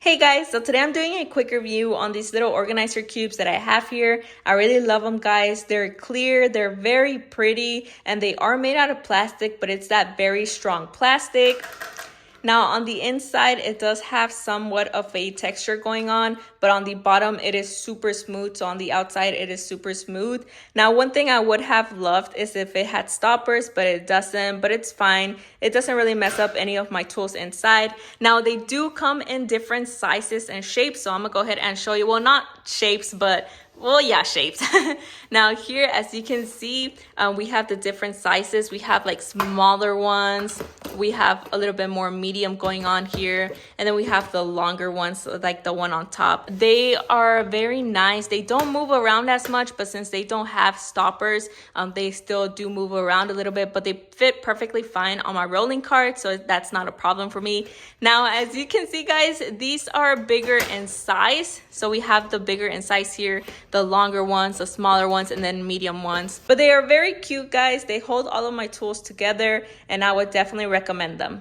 Hey guys, so today I'm doing a quick review on these little organizer cubes that I have here. I really love them, guys. They're clear, they're very pretty, and they are made out of plastic, but it's that very strong plastic. Now on the inside, it does have somewhat of a texture going on, but on the bottom, it is super smooth. So on the outside, it is super smooth. Now, one thing I would have loved is if it had stoppers, but it doesn't, but it's fine. It doesn't really mess up any of my tools inside. Now, they do come in different sizes and shapes, so I'm gonna go ahead and show you, well, not shapes, but well, yeah, shapes. Now here, as you can see, we have the different sizes. We have like smaller ones. We have a little bit more medium going on here. And then we have the longer ones, like the one on top. They are very nice. They don't move around as much, but since they don't have stoppers, they still do move around a little bit, but they fit perfectly fine on my rolling cart. So that's not a problem for me. Now, as you can see, guys, these are bigger in size. So we have the bigger in size here, the longer ones, the smaller ones, and then medium ones. But they are very cute, guys. They hold all of my tools together, and I would definitely recommend them.